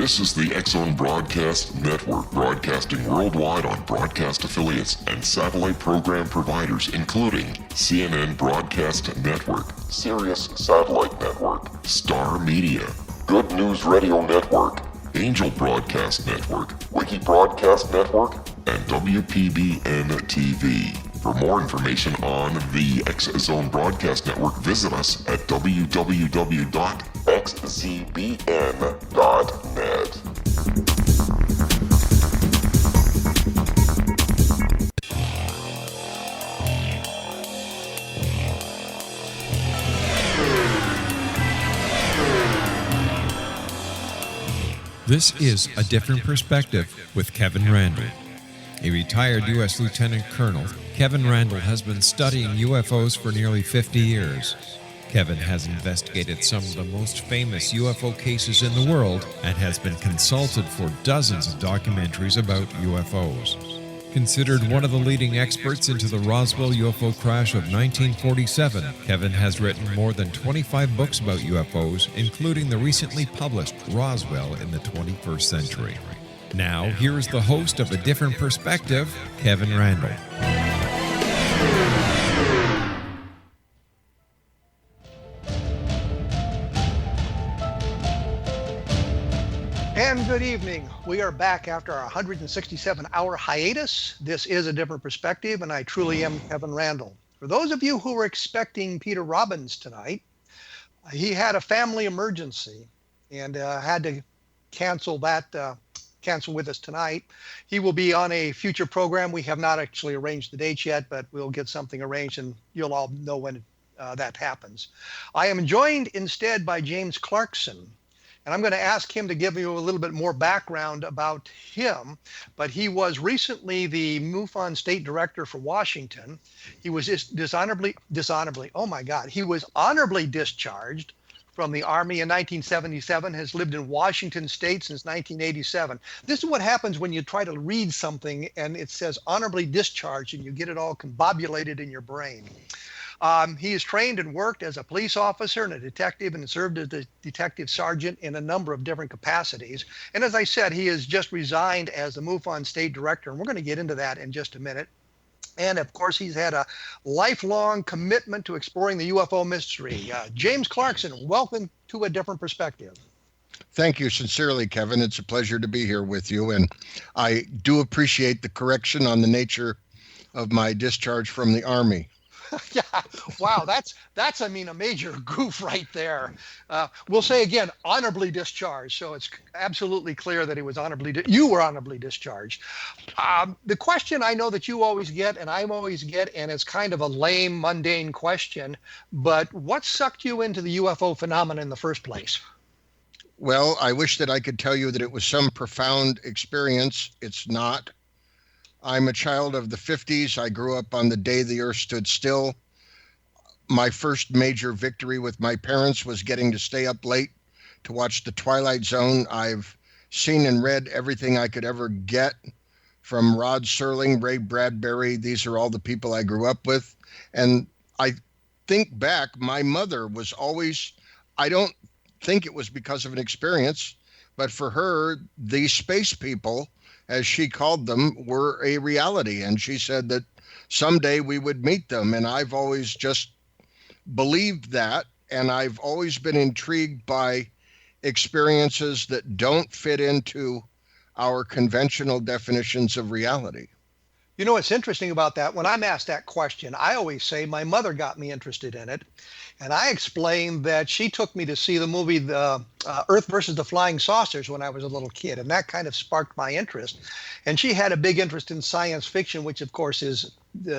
This is the X-Zone Broadcast Network, broadcasting worldwide on broadcast affiliates and satellite program providers, including CNN Broadcast Network, Sirius Satellite Network, Star Media, Good News Radio Network, Angel Broadcast Network, Wiki Broadcast Network, and WPBN TV. For more information on the X-Zone Broadcast Network, visit us at www.xzbn.net. This is A Different Perspective with Kevin Randle. A retired U.S. Lieutenant Colonel, Kevin Randle has been studying UFOs for nearly 50 years. Kevin has investigated some of the most famous UFO cases in the world and has been consulted for dozens of documentaries about UFOs. Considered one of the leading experts into the Roswell UFO crash of 1947, Kevin has written more than 25 books about UFOs, including the recently published Roswell in the 21st Century. Now, here is the host of A Different Perspective, Kevin Randle. And good evening. We are back after our 167-hour hiatus. This is A Different Perspective, and I truly am Kevin Randle. For those of you who were expecting Peter Robbins tonight, he had a family emergency and had to cancel with us tonight. He will be on a future program. We have not actually arranged the dates yet, but we'll get something arranged, and you'll all know when that happens. I am joined instead by James Clarkson. And I'm going to ask him to give you a little bit more background about him. But he was recently the MUFON State Director for Washington. He was dishonorably, he was honorably discharged from the Army in 1977, has lived in Washington State since 1987. This is what happens when you try to read something and it says honorably discharged and you get it all combobulated in your brain. He is trained and worked as a police officer and a detective and served as a detective sergeant in a number of different capacities. And as I said, he has just resigned as the MUFON State Director, and we're going to get into that in just a minute. And of course, he's had a lifelong commitment to exploring the UFO mystery. James Clarkson, welcome to A Different Perspective. Thank you sincerely, Kevin. It's a pleasure to be here with you. And I do appreciate the correction on the nature of my discharge from the Army. Yeah, wow, that's a major goof right there. We'll say again, honorably discharged. So it's absolutely clear that he was you were honorably discharged. The question I know that you always get, and I always get, and it's kind of a lame, mundane question, but what sucked you into the UFO phenomenon in the first place? Well, I wish that I could tell you that it was some profound experience. It's not. I'm a child of the 50s. I grew up on the day the earth stood still. My first major victory with my parents was getting to stay up late to watch The Twilight Zone. I've seen and read everything I could ever get from Rod Serling, Ray Bradbury. These are all the people I grew up with. And I think back, my mother was always, I don't think it was because of an experience, but for her, the space people, as she called them, were a reality. And she said that someday we would meet them. And I've always just believed that. And I've always been intrigued by experiences that don't fit into our conventional definitions of reality. You know what's interesting about that? When I'm asked that question, I always say my mother got me interested in it. And I explained that she took me to see the movie Earth versus the Flying Saucers when I was a little kid. And that kind of sparked my interest. And she had a big interest in science fiction, which of course is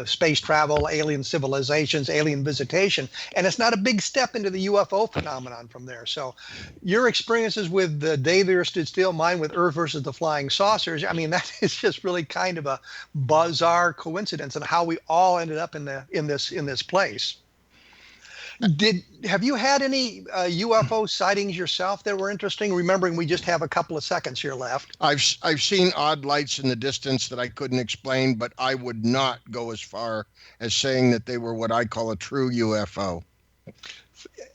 space travel, alien civilizations, alien visitation. And it's not a big step into the UFO phenomenon from there. So your experiences with The Day the Earth Stood Still, mine with Earth versus the Flying Saucers, that is just really kind of a bizarre coincidence and how we all ended up in this place. Have you had any UFO sightings yourself that were interesting? Remembering we just have a couple of seconds here left. I've seen odd lights in the distance that I couldn't explain, but I would not go as far as saying that they were what I call a true UFO.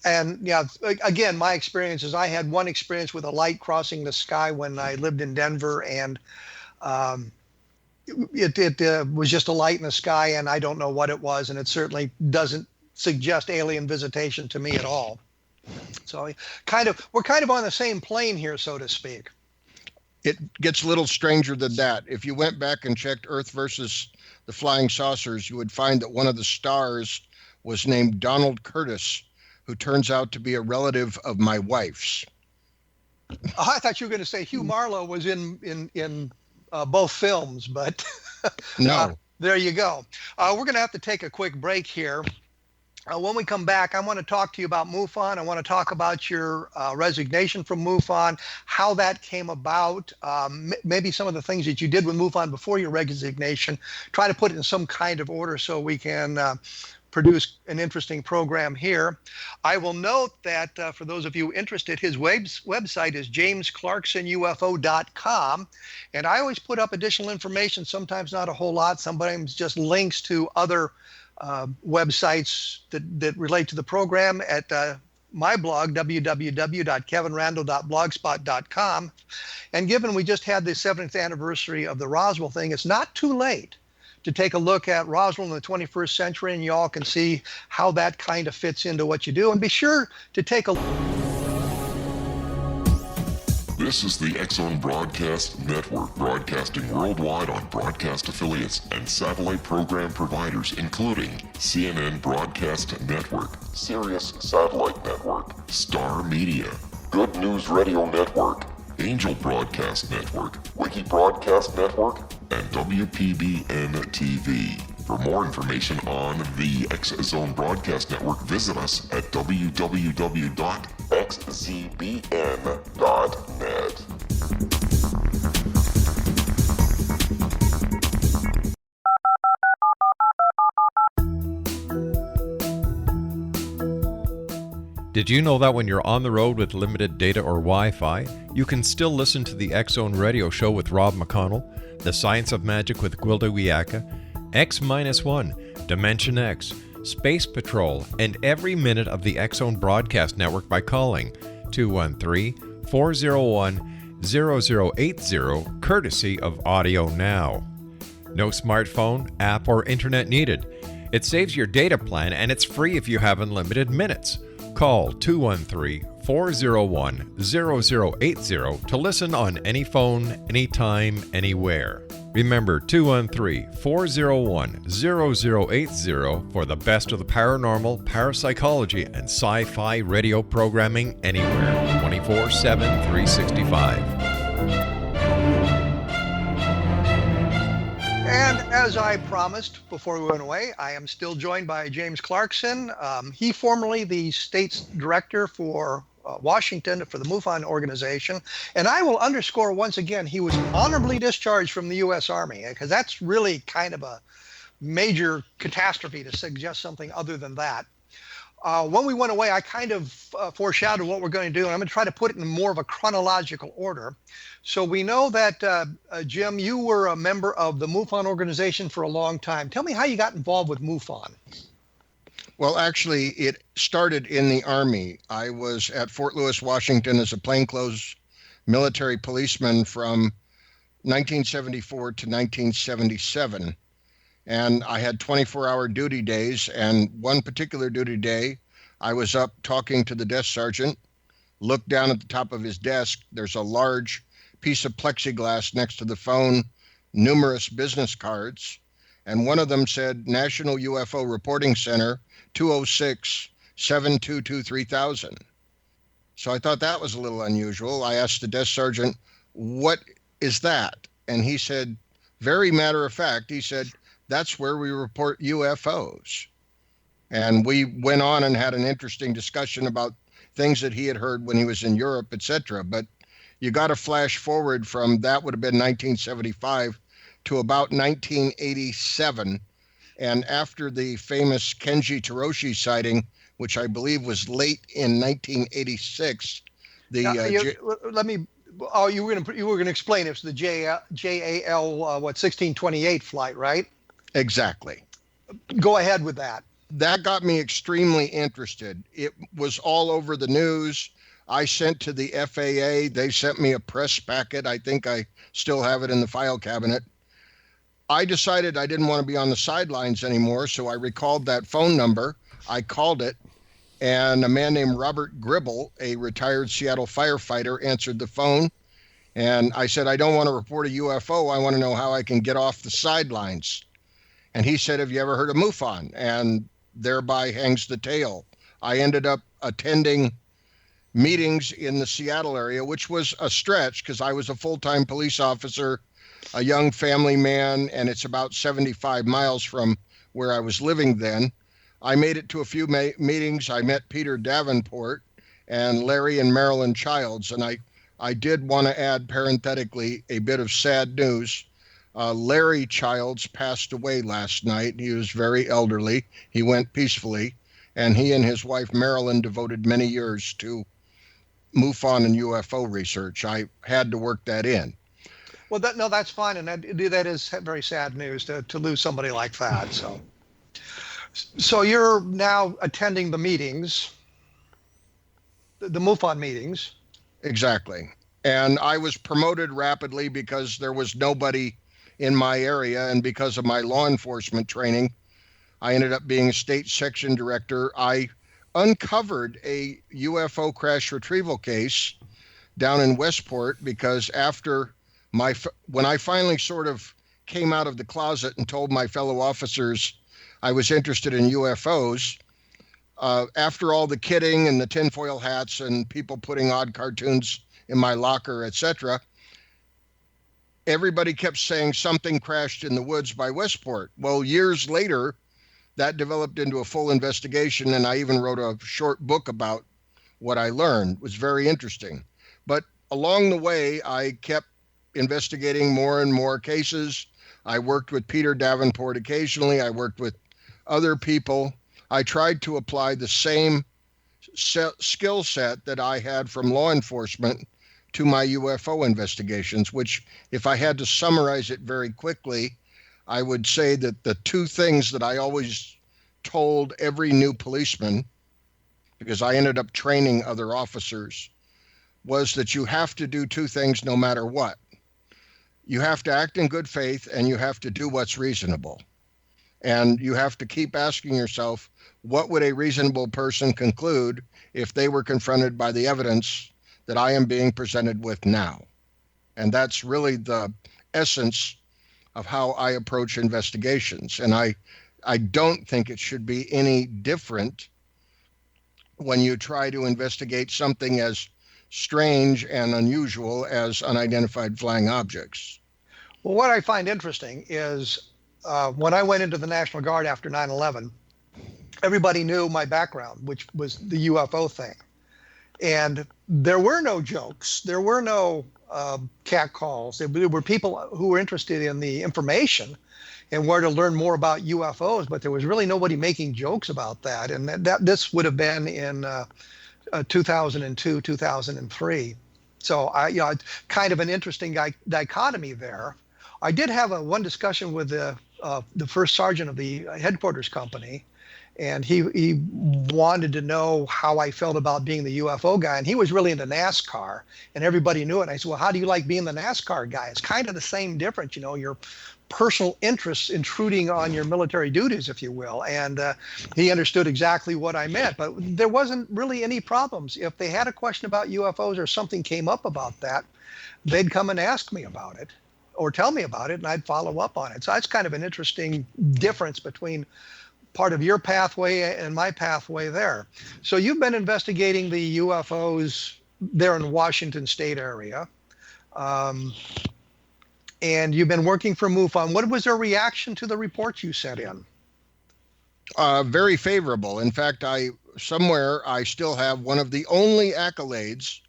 And yeah, again, my experience is I had one experience with a light crossing the sky when I lived in Denver, and um, it was just a light in the sky, and I don't know what it was, and it certainly doesn't suggest alien visitation to me at all. So we're kind of on the same plane here, so to speak. It gets a little stranger than that. If you went back and checked Earth versus the flying saucers, you would find that one of the stars was named Donald Curtis, who turns out to be a relative of my wife's. I thought you were going to say Hugh Marlowe was in both films, but No. There you go. We're going to have to take a quick break here. When we come back, I want to talk to you about MUFON. I want to talk about your resignation from MUFON, how that came about, maybe some of the things that you did with MUFON before your resignation. Try to put it in some kind of order so we can produce an interesting program here. I will note that for those of you interested, his website is jamesclarksonufo.com. And I always put up additional information, sometimes not a whole lot, sometimes just links to other websites that relate to the program at my blog, www.kevinrandle.blogspot.com. And given we just had the 7th anniversary of the Roswell thing, it's not too late to take a look at Roswell in the 21st century, and y'all can see how that kind of fits into what you do. And be sure to take a This is the X-Zone Broadcast Network, broadcasting worldwide on broadcast affiliates and satellite program providers, including CNN Broadcast Network, Sirius Satellite Network, Star Media, Good News Radio Network, Angel Broadcast Network, Wiki Broadcast Network, and WPBN TV. For more information on the X-Zone Broadcast Network, visit us at www.xzbn.net. Did you know that when you're on the road with limited data or Wi-Fi, you can still listen to the X-Zone Radio Show with Rob McConnell, The Science of Magic with Gwilda Wiyaka, X-1, Dimension X, Space Patrol, and every minute of the X-Zone Broadcast Network by calling 213-401-0080, courtesy of Audio Now. No smartphone, app, or internet needed. It saves your data plan, and it's free if you have unlimited minutes. Call 213-401-0080 to listen on any phone, anytime, anywhere. Remember 213-401-0080 for the best of the paranormal, parapsychology, and sci-fi radio programming anywhere, 24/7, 365. And as I promised before we went away, I am still joined by James Clarkson. He formerly the state's director for Washington for the MUFON organization. And I will underscore once again, he was honorably discharged from the U.S. Army, because that's really kind of a major catastrophe to suggest something other than that. When we went away, I kind of foreshadowed what we're going to do, and I'm going to try to put it in more of a chronological order. So we know that, Jim, you were a member of the MUFON organization for a long time. Tell me how you got involved with MUFON. Well, actually, it started in the Army. I was at Fort Lewis, Washington as a plainclothes military policeman from 1974 to 1977. And I had 24-hour duty days, and one particular duty day, I was up talking to the desk sergeant, looked down at the top of his desk. There's a large piece of plexiglass next to the phone, numerous business cards, and one of them said, National UFO Reporting Center, 206-722-3000. So I thought that was a little unusual. I asked the desk sergeant, what is that? And he said, very matter of fact, he said, that's where we report UFOs. And we went on and had an interesting discussion about things that he had heard when he was in Europe, etc. But you got to flash forward from that would have been 1975 to about 1987. And after the famous Kenji Toroshi sighting, which I believe was late in 1986, the let me. Oh, you were going to explain it's the JAL 1628 flight, right? Exactly. Go ahead with that. that got me extremely interested. It was all over the news. I sent to the FAA. They sent me a press packet. I think I still have it in the file cabinet. I decided I didn't want to be on the sidelines anymore, so I recalled that phone number. I called it, and a man named Robert Gribble, a retired Seattle firefighter, answered the phone. And I said, I don't want to report a UFO. I want to know how I can get off the sidelines. And he said, have you ever heard of MUFON? And thereby hangs the tale. I ended up attending meetings in the Seattle area, which was a stretch because I was a full-time police officer, a young family man, and it's about 75 miles from where I was living then. I made it to a few meetings. I met Peter Davenport and Larry and Marilyn Childs, and I did want to add parenthetically a bit of sad news. Larry Childs passed away last night. He was very elderly. He went peacefully, and he and his wife Marilyn devoted many years to MUFON and UFO research. I had to work that in. Well, that's fine, and that is very sad news to lose somebody like that. So you're now attending the meetings, the MUFON meetings. Exactly. And I was promoted rapidly because there was nobody in my area, and because of my law enforcement training, I ended up being a state section director. I uncovered a UFO crash retrieval case down in Westport because when I finally sort of came out of the closet and told my fellow officers I was interested in UFOs, after all the kidding and the tinfoil hats and people putting odd cartoons in my locker, etc., everybody kept saying something crashed in the woods by Westport. Well, years later, that developed into a full investigation, and I even wrote a short book about what I learned. It was very interesting. But along the way, I kept investigating more and more cases. I worked with Peter Davenport occasionally. I worked with other people. I tried to apply the same skill set that I had from law enforcement to my UFO investigations, which, if I had to summarize it very quickly, I would say that the two things that I always told every new policeman, because I ended up training other officers, was that you have to do two things no matter what. You have to act in good faith, and you have to do what's reasonable. And you have to keep asking yourself, what would a reasonable person conclude if they were confronted by the evidence that I am being presented with now? And that's really the essence of how I approach investigations. And I don't think it should be any different when you try to investigate something as strange and unusual as unidentified flying objects. Well, what I find interesting is when I went into the National Guard after 9/11, everybody knew my background, which was the UFO thing. And there were no jokes. There were no catcalls. There were people who were interested in the information and where to learn more about UFOs, but there was really nobody making jokes about that. And this would have been in 2002, 2003. So it's kind of an interesting dichotomy there. I did have one discussion with the first sergeant of the headquarters company, and he wanted to know how I felt about being the UFO guy, and he was really into NASCAR, and everybody knew it. And I said, well, how do you like being the NASCAR guy? It's kind of the same difference, your personal interests intruding on your military duties, if you will. And he understood exactly what I meant, but there wasn't really any problems. If they had a question about UFOs or something came up about that, they'd come and ask me about it or tell me about it, and I'd follow up on it. So that's kind of an interesting difference between part of your pathway and my pathway there. So you've been investigating the UFOs there in the Washington State area. And you've been working for MUFON. What was their reaction to the reports you sent in? Very favorable. In fact, I still have one of the only accolades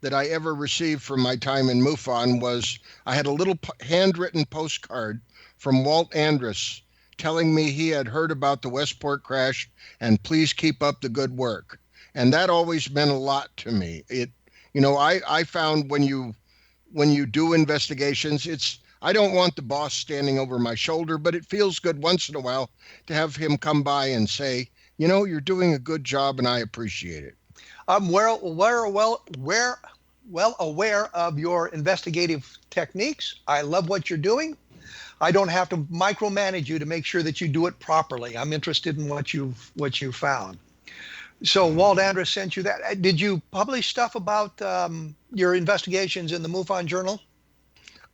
that I ever received from my time in MUFON was I had a little handwritten postcard from Walt Andrus telling me he had heard about the Westport crash and please keep up the good work. And that always meant a lot to me. I found when you do investigations, I don't want the boss standing over my shoulder, but it feels good once in a while to have him come by and say, you're doing a good job and I appreciate it. I'm well aware of your investigative techniques. I love what you're doing. I don't have to micromanage you to make sure that you do it properly. I'm interested in what you found. So Walt Andrus sent you that. Did you publish stuff about your investigations in the MUFON Journal?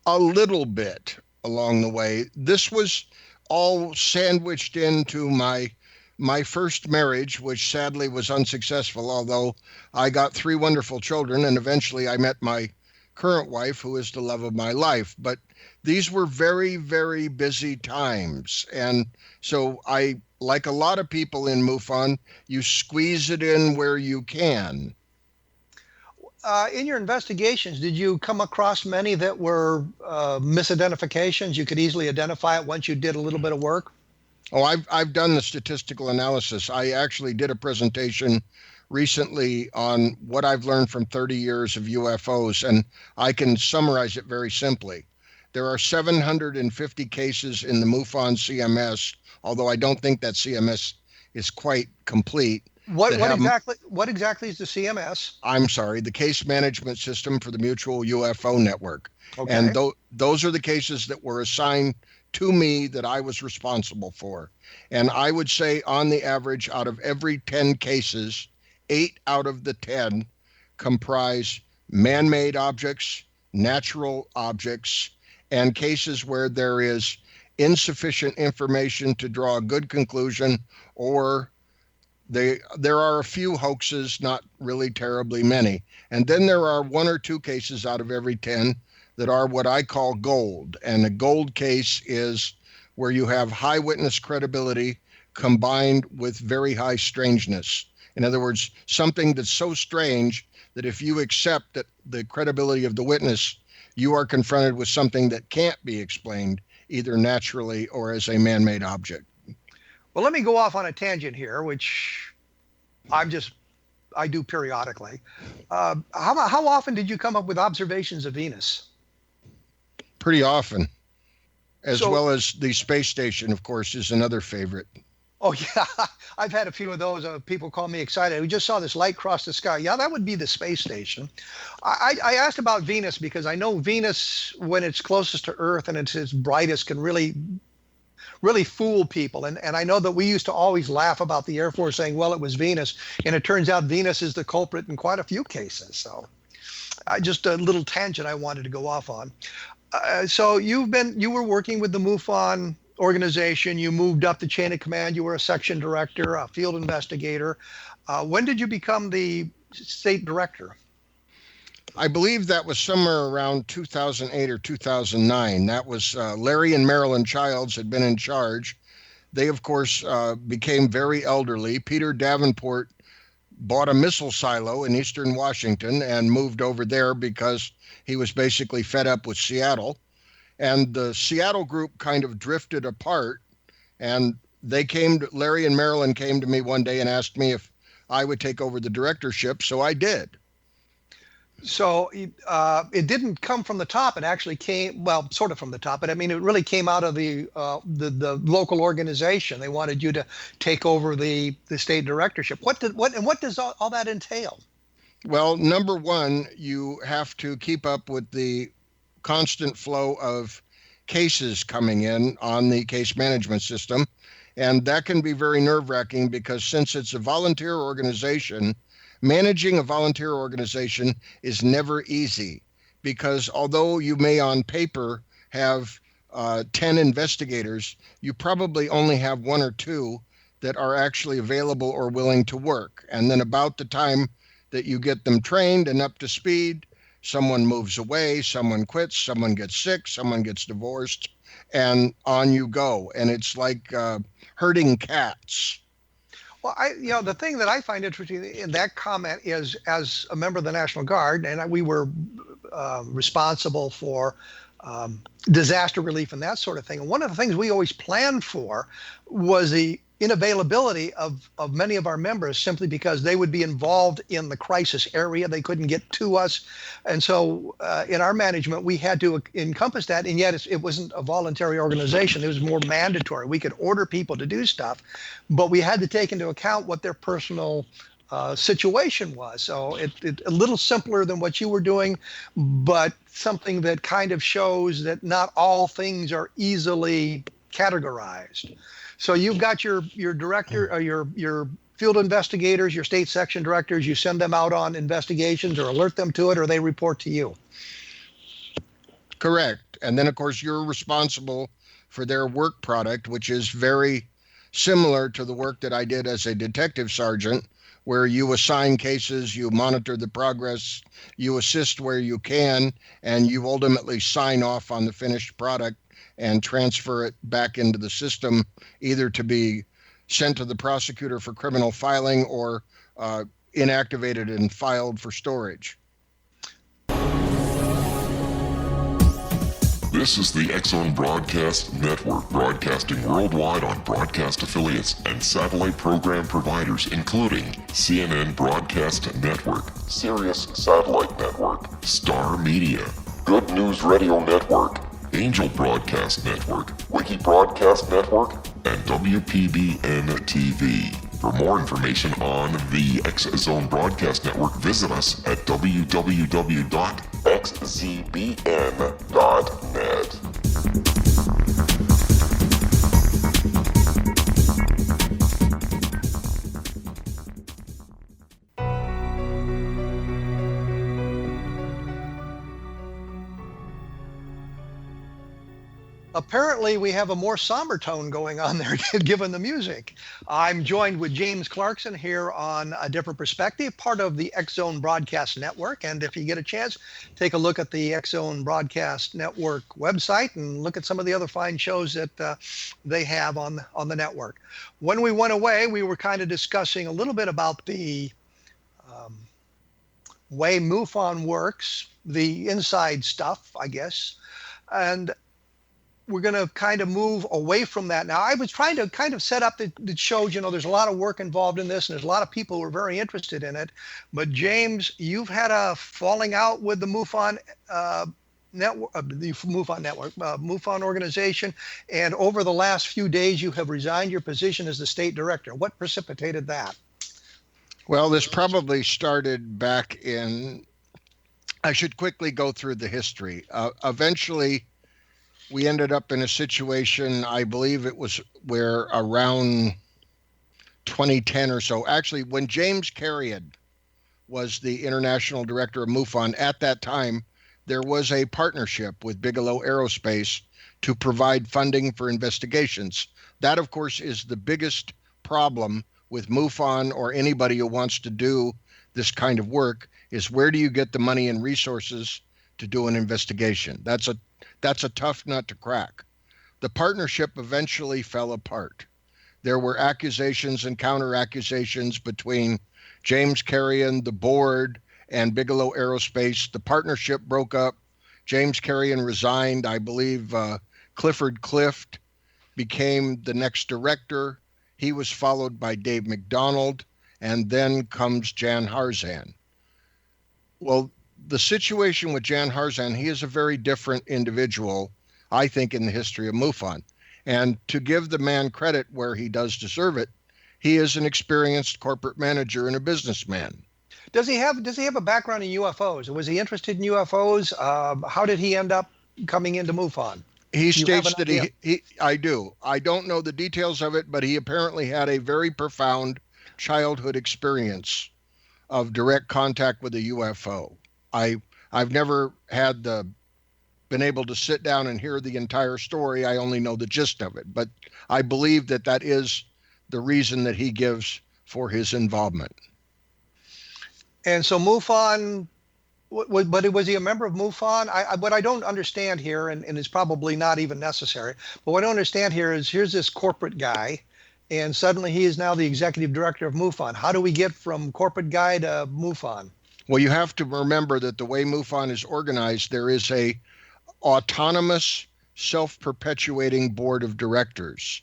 A little bit along the way. This was all sandwiched into my first marriage, which sadly was unsuccessful, although I got 3 wonderful children, and eventually I met my current wife, who is the love of my life. But these were very, very busy times. And so I, like a lot of people in MUFON, you squeeze it in where you can. In your investigations, did you come across many that were misidentifications? You could easily identify it once you did a little bit of work? Oh, I've done the statistical analysis. I actually did a presentation recently on what I've learned from 30 years of UFOs, and I can summarize it very simply. There are 750 cases in the MUFON CMS, although I don't think that CMS is quite complete. What exactly is the CMS? I'm sorry, the Case Management System for the Mutual UFO Network. Okay. And those are the cases that were assigned to me that I was responsible for. And I would say on the average, out of every 10 cases, 8 out of the 10 comprise man-made objects, natural objects, and cases where there is insufficient information to draw a good conclusion, or there are a few hoaxes, not really terribly many. And then there are 1 or 2 cases out of every 10 that are what I call gold. And a gold case is where you have high witness credibility combined with very high strangeness. In other words, something that's so strange that if you accept that the credibility of the witness, you are confronted with something that can't be explained either naturally or as a man-made object. Well, let me go off on a tangent here, which I do periodically. How often did you come up with observations of Venus? Pretty often, as well as the space station, of course, is another favorite. Oh, yeah. I've had a few of those. People call me excited. We just saw this light cross the sky. Yeah, that would be the space station. I asked about Venus because I know Venus, when it's closest to Earth and it's its brightest, can really fool people. And I know that we used to always laugh about the Air Force saying, well, it was Venus. And it turns out Venus is the culprit in quite a few cases. So just a little tangent I wanted to go off on. So you were working with the MUFON organization. You moved up the chain of command. You were a section director, a field investigator. When did you become the state director? I believe that was somewhere around 2008 or 2009. That was Larry and Marilyn Childs had been in charge. They, of course, became very elderly. Peter Davenport bought a missile silo in eastern Washington and moved over there because he was basically fed up with Seattle. And the Seattle group kind of drifted apart. And Larry and Marilyn came to me one day and asked me if I would take over the directorship. So I did. So it didn't come from the top. It actually came, well, sort of from the top, but I mean, it really came out of the local organization. They wanted you to take over the state directorship. What does all that entail? Well, number one, you have to keep up with the constant flow of cases coming in on the case management system. And that can be very nerve-wracking because since it's a volunteer organization, managing a volunteer organization is never easy because although you may on paper have 10 investigators, you probably only have 1 or 2 that are actually available or willing to work. And then about the time that you get them trained and up to speed, someone moves away, someone quits, someone gets sick, someone gets divorced, and on you go. And it's like herding cats. Well, the thing that I find interesting in that comment is, as a member of the National Guard, and we were responsible for disaster relief and that sort of thing. And one of the things we always planned for was the inavailability of many of our members simply because they would be involved in the crisis area. They couldn't get to us. And so in our management, we had to encompass that. And yet it wasn't a voluntary organization. It was more mandatory. We could order people to do stuff, but we had to take into account what their personal situation was. So it a little simpler than what you were doing, but something that kind of shows that not all things are easily categorized. So you've got your director or your field investigators, your state section directors. You send them out on investigations or alert them to it, or they report to you. Correct. And then, of course, you're responsible for their work product, which is very similar to the work that I did as a detective sergeant, where you assign cases, you monitor the progress, you assist where you can, and you ultimately sign off on the finished product and transfer it back into the system, either to be sent to the prosecutor for criminal filing or inactivated and filed for storage. This is the X-Zone Broadcast Network, broadcasting worldwide on broadcast affiliates and satellite program providers, including CNN Broadcast Network, Sirius Satellite Network, Star Media, Good News Radio Network, Angel Broadcast Network, Wiki Broadcast Network, and WPBN TV. For more information on the X-Zone Broadcast Network, visit us at www.xzbn.net. Apparently, we have a more somber tone going on there, given the music. I'm joined with James Clarkson here on A Different Perspective, part of the X-Zone Broadcast Network. And if you get a chance, take a look at the X-Zone Broadcast Network website and look at some of the other fine shows that they have on the network. When we went away, we were kind of discussing a little bit about the way MUFON works, the inside stuff, I guess. And we're going to kind of move away from that. Now, I was trying to kind of set up that shows, there's a lot of work involved in this, and there's a lot of people who are very interested in it. But James, you've had a falling out with the MUFON network, MUFON organization, and over the last few days, you have resigned your position as the state director. What precipitated that? Well, this probably started back in, I should quickly go through the history. Eventually, we ended up in a situation, I believe it was where around 2010 or so, actually when James Carrion was the international director of MUFON, at that time, there was a partnership with Bigelow Aerospace to provide funding for investigations. That, of course, is the biggest problem with MUFON or anybody who wants to do this kind of work, is where do you get the money and resources to do an investigation? That's a tough nut to crack. The partnership eventually fell apart. There were accusations and counter-accusations between James Carrion, the board, and Bigelow Aerospace. The partnership broke up. James Carrion resigned. I believe Clifford Clift became the next director. He was followed by Dave McDonald, and then comes Jan Harzan. Well, the situation with Jan Harzan, he is a very different individual, I think, in the history of MUFON. And to give the man credit where he does deserve it, he is an experienced corporate manager and a businessman. Does he have a background in UFOs? Was he interested in UFOs? How did he end up coming into MUFON? He states that I do. I don't know the details of it, but he apparently had a very profound childhood experience of direct contact with a UFO. I've never been able to sit down and hear the entire story. I only know the gist of it, but I believe that is the reason that he gives for his involvement. And so MUFON, but was he a member of MUFON? What I don't understand here, and it's probably not even necessary, but what I don't understand here is here's this corporate guy, and suddenly he is now the executive director of MUFON. How do we get from corporate guy to MUFON? Well, you have to remember that the way MUFON is organized, there is a autonomous, self-perpetuating board of directors.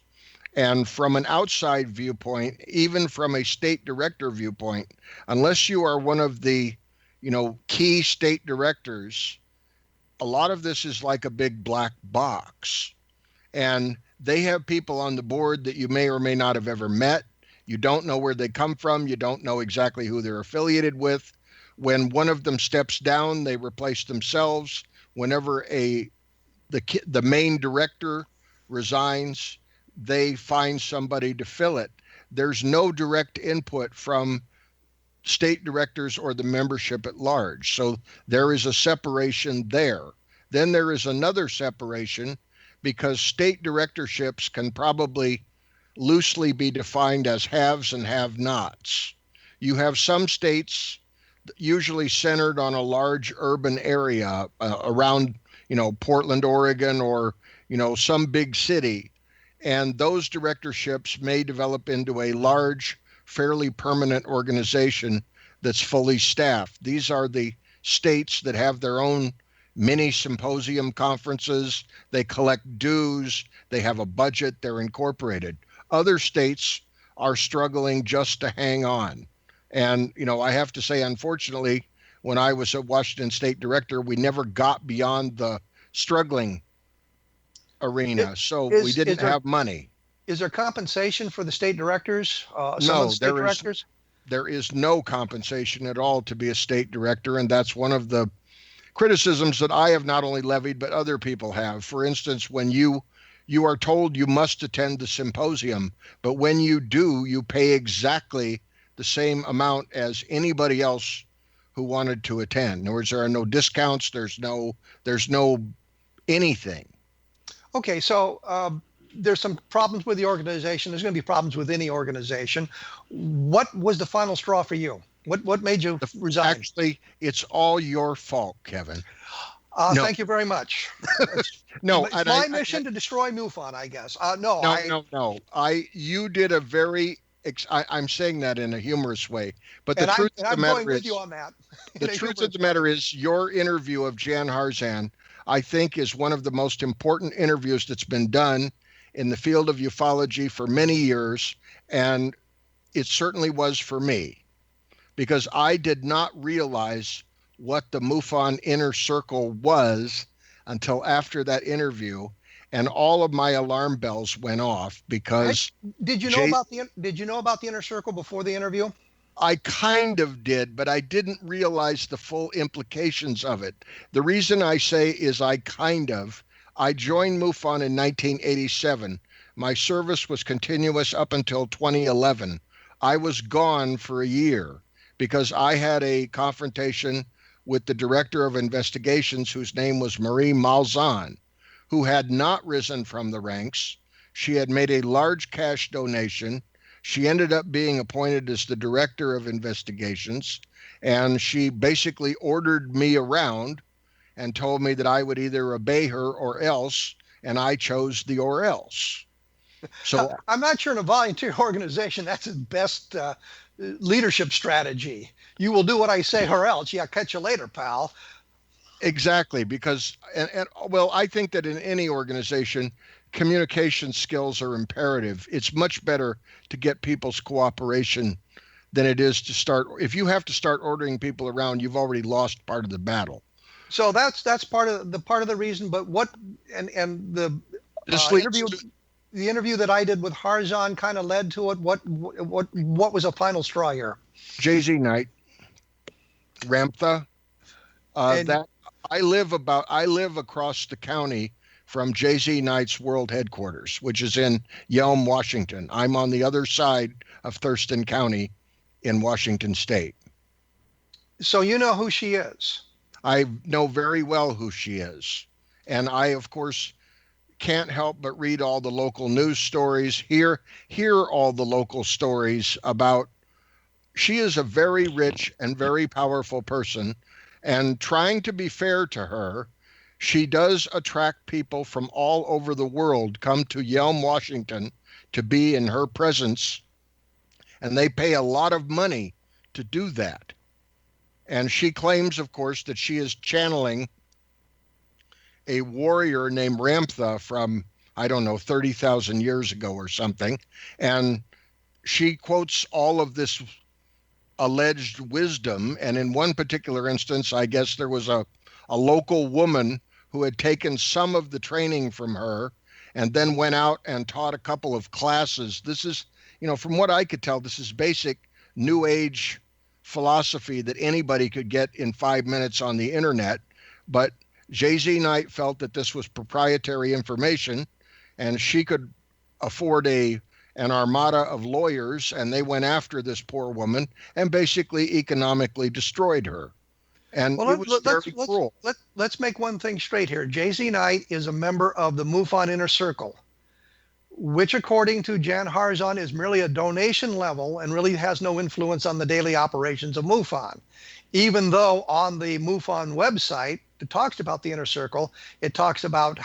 And from an outside viewpoint, even from a state director viewpoint, unless you are one of the, key state directors, a lot of this is like a big black box. And they have people on the board that you may or may not have ever met. You don't know where they come from. You don't know exactly who they're affiliated with. When one of them steps down, they replace themselves. Whenever the main director resigns, they find somebody to fill it. There's no direct input from state directors or the membership at large. So there is a separation there. Then there is another separation because state directorships can probably loosely be defined as haves and have-nots. You have some states usually centered on a large urban area around, Portland, Oregon, or, some big city. And those directorships may develop into a large, fairly permanent organization that's fully staffed. These are the states that have their own mini symposium conferences. They collect dues. They have a budget. They're incorporated. Other states are struggling just to hang on. And, I have to say, unfortunately, when I was a Washington State Director, we never got beyond the struggling arena. We didn't have money. Is there compensation for the state directors? There is no compensation at all to be a state director. And that's one of the criticisms that I have not only levied, but other people have. For instance, when you are told you must attend the symposium, but when you do, you pay exactly the same amount as anybody else who wanted to attend. In other words, there are no discounts. There's no anything. Okay, so there's some problems with the organization. There's going to be problems with any organization. What was the final straw for you? What made you resign? Actually, it's all your fault, Kevin. No. Thank you very much. No, it's my mission to destroy MUFON, I guess. No. You did a very. I'm saying that in a humorous way, but the truth of the matter is, I'm going with you on that. The truth of the matter is, your interview of Jan Harzan, I think, is one of the most important interviews that's been done in the field of ufology for many years, and it certainly was for me, because I did not realize what the MUFON inner circle was until after that interview, and all of my alarm bells went off because. Did you know about the inner circle before the interview? I kind of did, but I didn't realize the full implications of it. The reason I say is I joined MUFON in 1987. My service was continuous up until 2011. I was gone for a year because I had a confrontation with the director of investigations, whose name was Marie Malzahn, who had not risen from the ranks. She had made a large cash donation. She ended up being appointed as the director of investigations, and she basically ordered me around and told me that I would either obey her or else, and I chose the or else. So I'm not sure in a volunteer organization that's the best leadership strategy. You will do what I say or else. Yeah, catch you later, pal. Exactly, because I think that in any organization, communication skills are imperative. It's much better to get people's cooperation than it is to start. If you have to start ordering people around, you've already lost part of the battle. So that's part of the reason. But the interview that I did with Harzan kind of led to it. What was a final straw here? JZ Knight, Ramtha, that. I live across the county from JZ Knight's world headquarters, which is in Yelm, Washington. I'm on the other side of Thurston County in Washington State. So you know who she is? I know very well who she is. And I, of course, can't help but read all the local news stories, hear all the local stories about. She is a very rich and very powerful person. And trying to be fair to her, she does attract people from all over the world come to Yelm, Washington to be in her presence. And they pay a lot of money to do that. And she claims, of course, that she is channeling a warrior named Ramtha from, I don't know, 30,000 years ago or something. And she quotes all of this alleged wisdom. And in one particular instance, I guess there was a local woman who had taken some of the training from her and then went out and taught a couple of classes. This is, from what I could tell, this is basic New Age philosophy that anybody could get in 5 minutes on the internet. But J.Z. Knight felt that this was proprietary information, and she could afford an armada of lawyers, and they went after this poor woman and basically economically destroyed her. And it was very cruel. Let's make one thing straight here. J.Z. Knight is a member of the MUFON Inner Circle, which according to Jan Harzan is merely a donation level and really has no influence on the daily operations of MUFON. Even though on the MUFON website, it talks about the Inner Circle, it talks about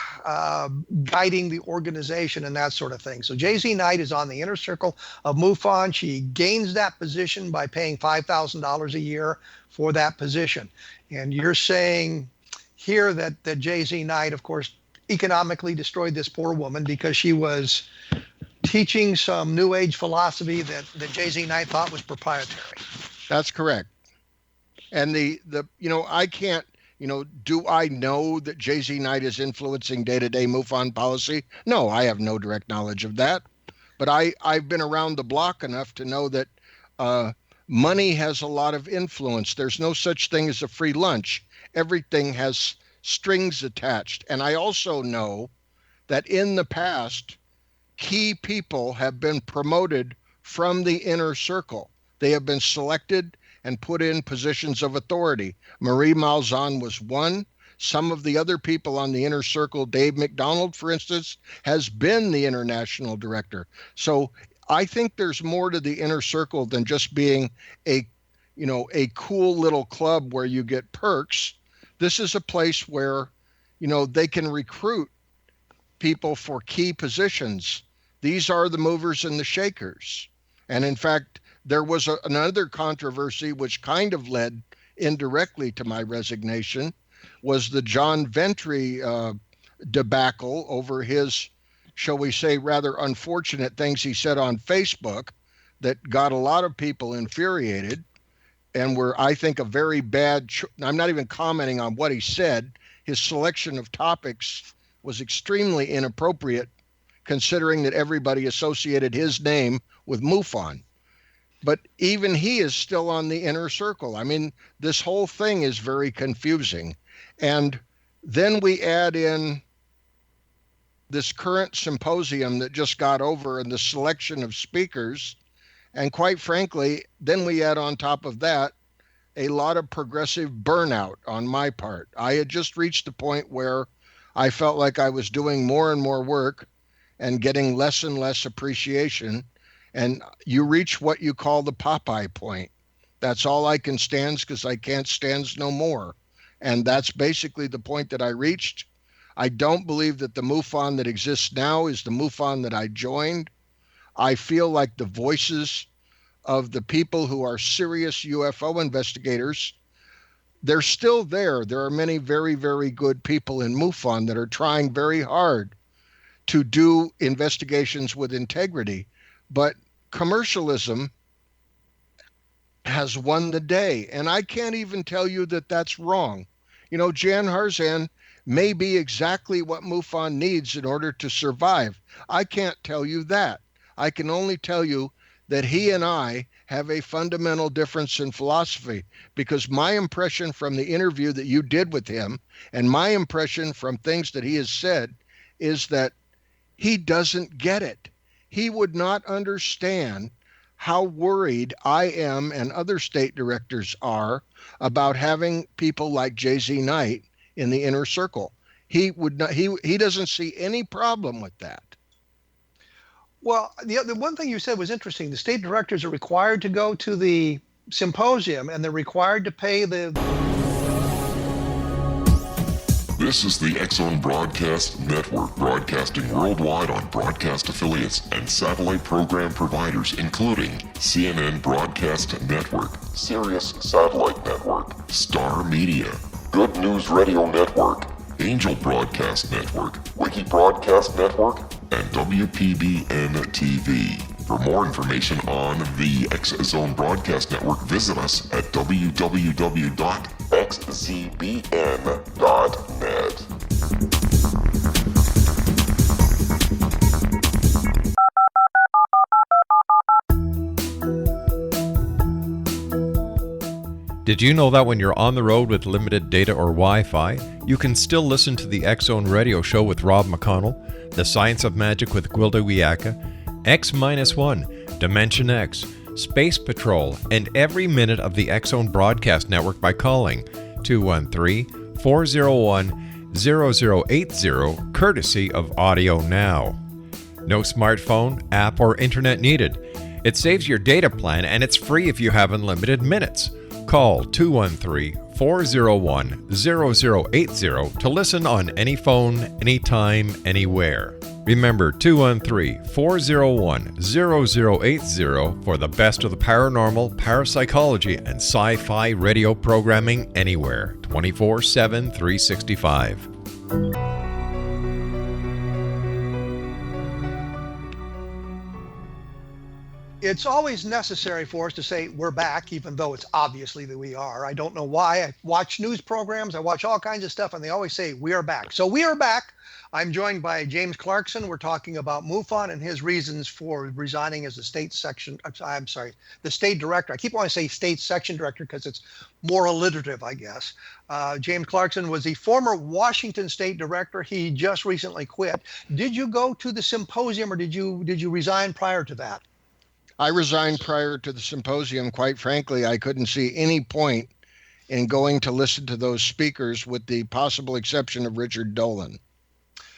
guiding the organization and that sort of thing. So J.Z. Knight is on the Inner Circle of MUFON. She gains that position by paying $5,000 a year for that position. And you're saying here that J.Z. Knight, of course, economically destroyed this poor woman because she was teaching some New Age philosophy that J.Z. Knight thought was proprietary. That's correct. And I can't, do I know that J.Z. Knight is influencing day-to-day MUFON policy? No, I have no direct knowledge of that. But I've been around the block enough to know that money has a lot of influence. There's no such thing as a free lunch. Everything has strings attached. And I also know that in the past, key people have been promoted from the inner circle. They have been selected and put in positions of authority. Marie Malzahn was one. Some of the other people on the inner circle, Dave McDonald, for instance, has been the international director. So I think there's more to the inner circle than just being a cool little club where you get perks. This is a place where, they can recruit people for key positions. These are the movers and the shakers. And in fact, there was another controversy which kind of led indirectly to my resignation, was the John Ventry debacle over his, shall we say, rather unfortunate things he said on Facebook that got a lot of people infuriated and were, I think, a very bad, I'm not even commenting on what he said. His selection of topics was extremely inappropriate considering that everybody associated his name with MUFON. But even he is still on the inner circle. I mean, this whole thing is very confusing. And then we add in this current symposium that just got over and the selection of speakers. And quite frankly, then we add on top of that a lot of progressive burnout on my part. I had just reached the point where I felt like I was doing more and more work and getting less and less appreciation. And you reach what you call the Popeye point. That's all I can stand because I can't stand no more. And that's basically the point that I reached. I don't believe that the MUFON that exists now is the MUFON that I joined. I feel like the voices of the people who are serious UFO investigators, they're still there. There are many very, very good people in MUFON that are trying very hard to do investigations with integrity. But commercialism has won the day. And I can't even tell you that that's wrong. Jan Harzan may be exactly what MUFON needs in order to survive. I can't tell you that. I can only tell you that he and I have a fundamental difference in philosophy, because my impression from the interview that you did with him and my impression from things that he has said is that he doesn't get it. He would not understand how worried I am and other state directors are about having people like J.Z. Knight in the inner circle. He would not. He doesn't see any problem with that. Well, the one thing you said was interesting. The state directors are required to go to the symposium, and they're required to pay the... This is the X-Zone Broadcast Network, broadcasting worldwide on broadcast affiliates and satellite program providers, including CNN Broadcast Network, Sirius Satellite Network, Star Media, Good News Radio Network, Angel Broadcast Network, Wiki Broadcast Network, and WPBN TV. For more information on the X Zone Broadcast Network, visit us at www.xzbn.net. Did you know that when you're on the road with limited data or Wi-Fi, you can still listen to the X-Zone Radio Show with Rob McConnell, The Science of Magic with Gwilda Wiyaka, X-1, Dimension X, Space Patrol, and every minute of the X-Zone Broadcast Network by calling 213-401-0080, courtesy of Audio Now. No smartphone, app, or internet needed. It saves your data plan and it's free if you have unlimited minutes. Call 213-401-0080 to listen on any phone, anytime, anywhere. Remember 213-401-0080 for the best of the paranormal, parapsychology, and sci-fi radio programming anywhere, 24/7, 365. It's always necessary for us to say we're back, even though it's obviously that we are. I don't know why. I watch news programs, I watch all kinds of stuff, and they always say we are back. So we are back. I'm joined by James Clarkson. We're talking about MUFON and his reasons for resigning as the state director. I keep wanting to say state section director because it's more alliterative, I guess. James Clarkson was the former Washington State Director. He just recently quit. Did you go to the symposium, or did you resign prior to that? I resigned prior to the symposium. Quite frankly, I couldn't see any point in going to listen to those speakers, with the possible exception of Richard Dolan.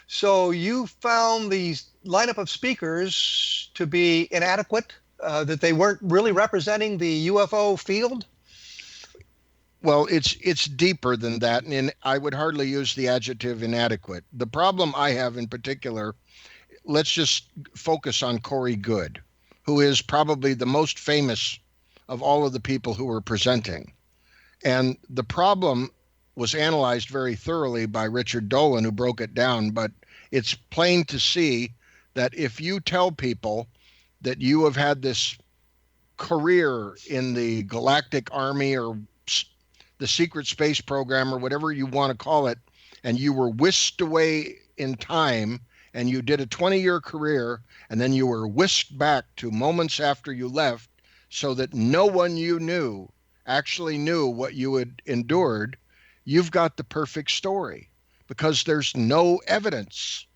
So you found the lineup of speakers to be inadequate, that they weren't really representing the UFO field? Well, it's deeper than that, and I would hardly use the adjective inadequate. The problem I have in particular, let's just focus on Corey Goode, who is probably the most famous of all of the people who were presenting. And the problem was analyzed very thoroughly by Richard Dolan, who broke it down, but it's plain to see that if you tell people that you have had this career in the Galactic Army or the secret space program or whatever you want to call it, and you were whisked away in time and you did a 20-year career, and then you were whisked back to moments after you left so that no one you knew actually knew what you had endured, you've got the perfect story, because there's no evidence.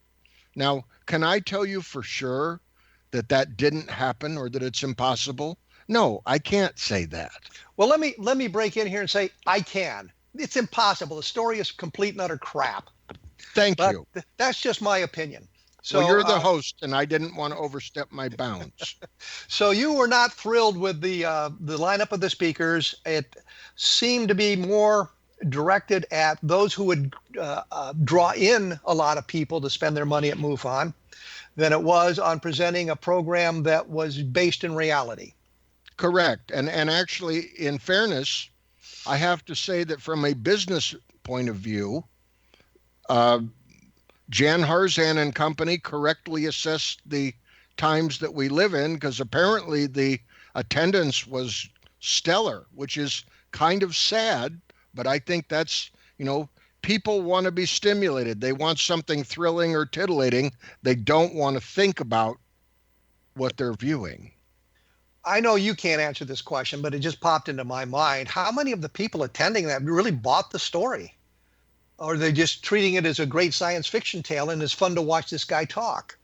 Now, can I tell you for sure that that didn't happen or that it's impossible? No, I can't say that. Well, let me break in here and say I can. It's impossible. The story is complete and utter crap. Thank you. That's just my opinion. So well, you're the host, and I didn't want to overstep my bounds. So you were not thrilled with the lineup of the speakers. It seemed to be more directed at those who would draw in a lot of people to spend their money at MUFON than it was on presenting a program that was based in reality. Correct. And actually, in fairness, I have to say that from a business point of view, Jan Harzan and company correctly assessed the times that we live in, because apparently the attendance was stellar, which is kind of sad, but I think that's, people want to be stimulated. They want something thrilling or titillating. They don't want to think about what they're viewing. I know you can't answer this question, but it just popped into my mind. How many of the people attending that really bought the story? Or are they just treating it as a great science fiction tale and it's fun to watch this guy talk?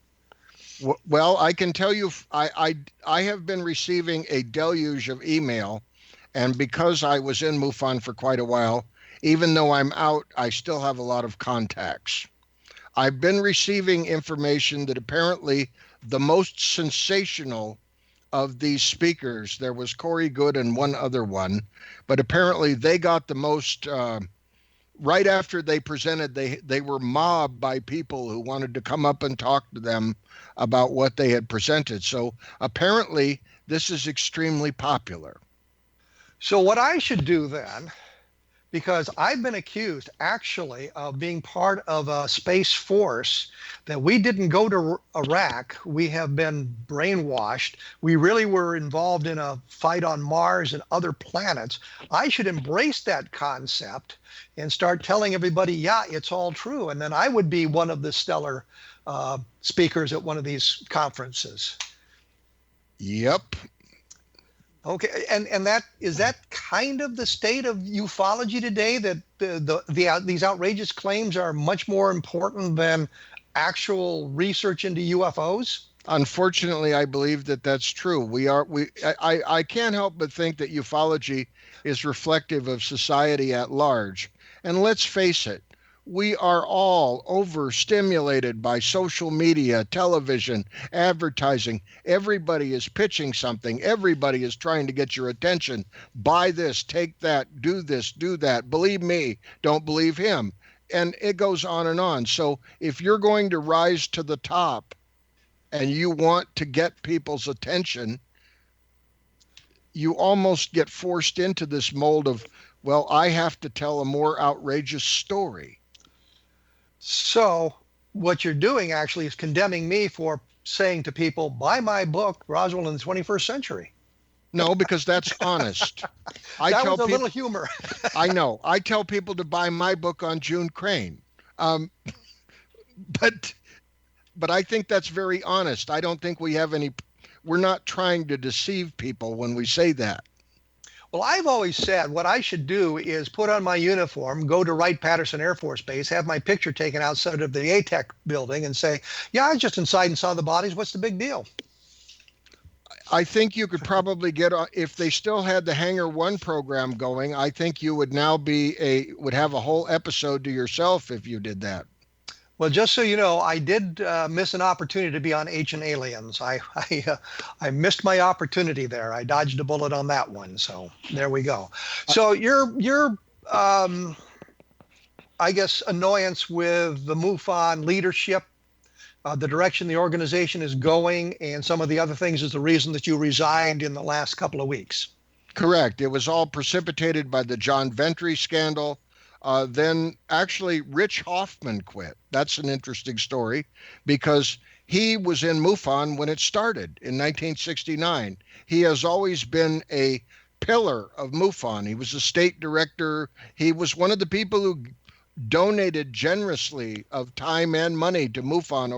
Well, I can tell you, I have been receiving a deluge of email, and because I was in MUFON for quite a while, even though I'm out, I still have a lot of contacts. I've been receiving information that apparently the most sensational of these speakers, there was Corey Goode and one other one, but apparently they got the most, right after they presented, they were mobbed by people who wanted to come up and talk to them about what they had presented. So apparently this is extremely popular. So what I should do then, because I've been accused actually of being part of a space force that we didn't go to Iraq. We have been brainwashed. We really were involved in a fight on Mars and other planets. I should embrace that concept and start telling everybody, yeah, it's all true. And then I would be one of the stellar speakers at one of these conferences. Yep. Okay, and that is that kind of the state of ufology today, that these outrageous claims are much more important than actual research into UFOs? Unfortunately, I believe that that's true. I can't help but think that ufology is reflective of society at large. And let's face it, we are all overstimulated by social media, television, advertising. Everybody is pitching something. Everybody is trying to get your attention. Buy this, take that, do this, do that. Believe me, don't believe him. And it goes on and on. So if you're going to rise to the top and you want to get people's attention, you almost get forced into this mold of, well, I have to tell a more outrageous story. So what you're doing actually is condemning me for saying to people, buy my book, Roswell in the 21st Century. No, because that's honest. That was a little humor. I know. I tell people to buy my book on June Crane. But I think that's very honest. I don't think we're not trying to deceive people when we say that. Well, I've always said what I should do is put on my uniform, go to Wright-Patterson Air Force Base, have my picture taken outside of the ATEC building and say, yeah, I was just inside and saw the bodies. What's the big deal? I think you could probably get, if they still had the Hangar 1 program going, I think you would now would have a whole episode to yourself if you did that. Well, just so you know, I did miss an opportunity to be on Ancient Aliens. I missed my opportunity there. I dodged a bullet on that one. So there we go. So your I guess annoyance with the MUFON leadership, the direction the organization is going, and some of the other things is the reason that you resigned in the last couple of weeks. Correct. It was all precipitated by the John Ventry scandal. Then actually Rich Hoffman quit. That's an interesting story because he was in MUFON when it started in 1969. He has always been a pillar of MUFON. He was a state director. He was one of the people who donated generously of time and money to MUFON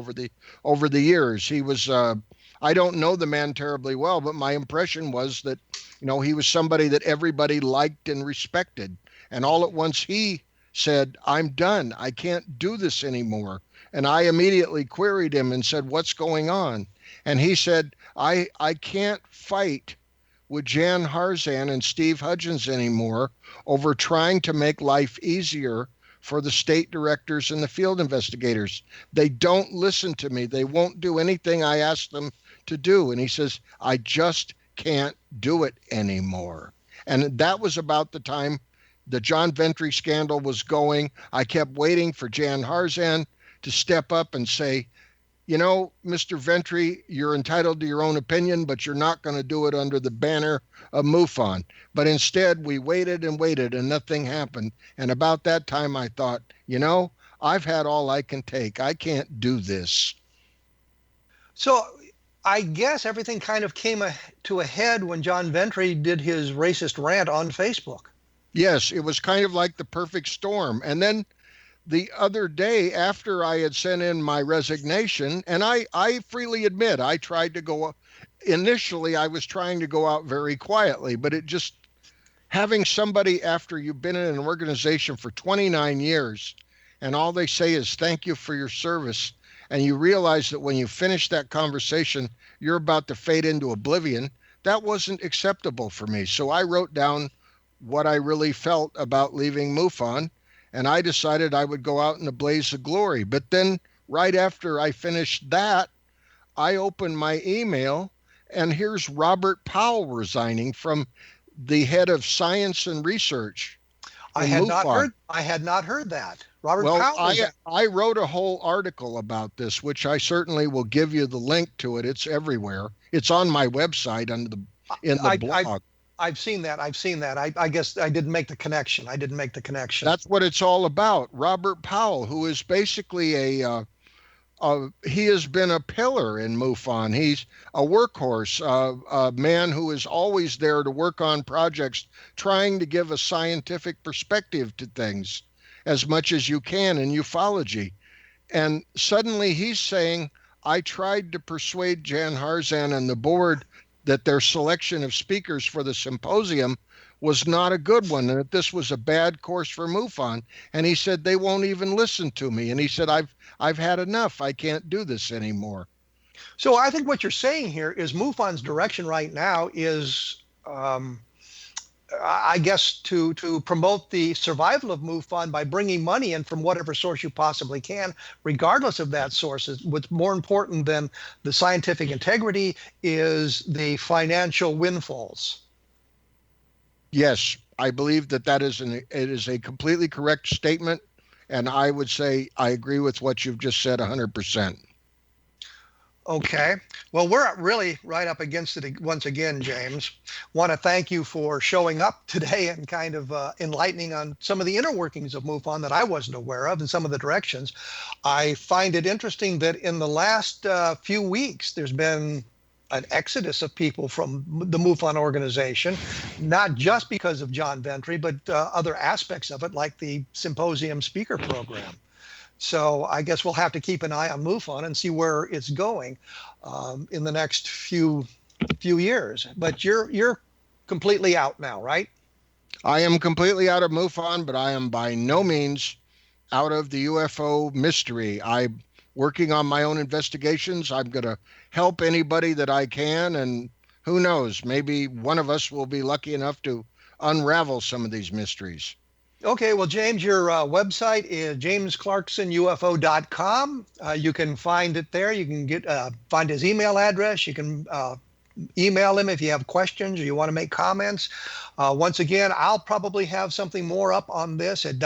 over the years. He was I don't know the man terribly well, but my impression was that, he was somebody that everybody liked and respected. And all at once he said, I'm done. I can't do this anymore. And I immediately queried him and said, what's going on? And he said, I can't fight with Jan Harzan and Steve Hudgens anymore over trying to make life easier for the state directors and the field investigators. They don't listen to me. They won't do anything I ask them to do. And he says, I just can't do it anymore. And that was about the time the John Ventry scandal was going. I kept waiting for Jan Harzan to step up and say, Mr. Ventry, you're entitled to your own opinion, but you're not going to do it under the banner of MUFON. But instead, we waited and waited and nothing happened. And about that time, I thought, I've had all I can take. I can't do this. So I guess everything kind of came to a head when John Ventry did his racist rant on Facebook. Yes, it was kind of like the perfect storm. And then the other day after I had sent in my resignation, and I freely admit, I tried to go, initially I was trying to go out very quietly, but it just, having somebody after you've been in an organization for 29 years and all they say is thank you for your service, and you realize that when you finish that conversation, you're about to fade into oblivion, that wasn't acceptable for me. So I wrote down what I really felt about leaving MUFON, and I decided I would go out in a blaze of glory. But then right after I finished that, I opened my email, and here's Robert Powell resigning from the head of science and research. I had not heard that. Robert Powell. I wrote a whole article about this, which I certainly will give you the link to it. It's everywhere. It's on my website in the blog. I've seen that. I guess I didn't make the connection. That's what it's all about. Robert Powell, who is basically he has been a pillar in MUFON. He's a workhorse, a man who is always there to work on projects, trying to give a scientific perspective to things as much as you can in ufology. And suddenly he's saying, I tried to persuade Jan Harzan and the board that their selection of speakers for the symposium was not a good one, and that this was a bad course for MUFON. And he said, they won't even listen to me. And he said, I've had enough. I can't do this anymore. So I think what you're saying here is MUFON's direction right now is, I guess, to promote the survival of MUFON by bringing money in from whatever source you possibly can, regardless of that source. What's more important than the scientific integrity is the financial windfalls. Yes, I believe that it is a completely correct statement, and I would say I agree with what you've just said 100%. Okay. Well, we're really right up against it once again, James. Want to thank you for showing up today and kind of enlightening on some of the inner workings of MUFON that I wasn't aware of and some of the directions. I find it interesting that in the last few weeks, there's been an exodus of people from the MUFON organization, not just because of John Ventry, but other aspects of it, like the symposium speaker program. So I guess we'll have to keep an eye on MUFON and see where it's going in the next few years. But you're completely out now, right? I am completely out of MUFON, but I am by no means out of the UFO mystery. I'm working on my own investigations. I'm going to help anybody that I can, and who knows, maybe one of us will be lucky enough to unravel some of these mysteries. Okay, well, James, your website is jamesclarksonufo.com. You can find it there. You can find his email address. You can email him if you have questions or you want to make comments. Once again, I'll probably have something more up on this at